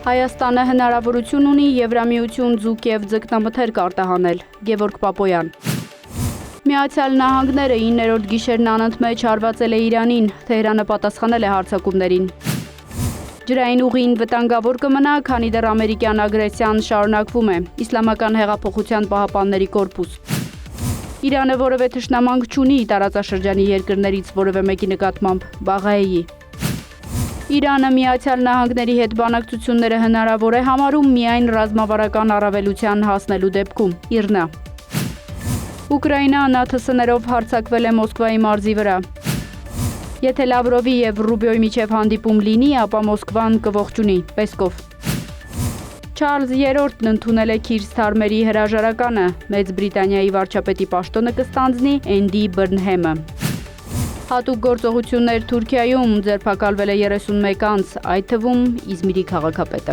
Հայաստանը հնարավորություն ունի Եվրամիություն ձուկ և ձկնամթերք արտահանել, Գևորգ Պապոյան։ Միացյալ Նահանգները 9-րդ գիշերն անընդմեջ հարվածել է Իրանին, Թեհրանը պատասխանել է հարձակումներին։ Ջրային ուղին վտանգավոր կմնա, քանի դեռ ամերիկյան ագրեսիան շարունակվում է, Իսլամական հեղափոխության պահապանների կորպուս։ Իրանը որևէ թշնամանք չունի տարածաշրջանի երկրներից որևէ մեկի նկատմամբ, Բաղաեի։ Իրանը Միացյալ Նահանգների հետ բանակցությունները հնարավոր է համարում միայն ռազմավարական առավելության հասնելու դեպքում, Իրնա։ Ուկրաինան ԱԹՍ-ներով հարձակվել է Մոսկվայի մարզի վրա։ Եթե Լավրովի և Ռուբիոյի միջև հանդիպում լինի, ապա Մոսկվան կողջունի, Պեսկով։ Չարլզ III-ն ընդունել է Քիր Սթարմերի հրաժարականը, Մեծ Բրիտանիայի վարչապետի պաշտոնը կստանձնի Էնդի Բըրնհեմը։ Հատուկ գործողություններ Թուրքիայում ձերբակալվել է 31 անձ, այդ թվում Իզմիրի քաղաքապետը։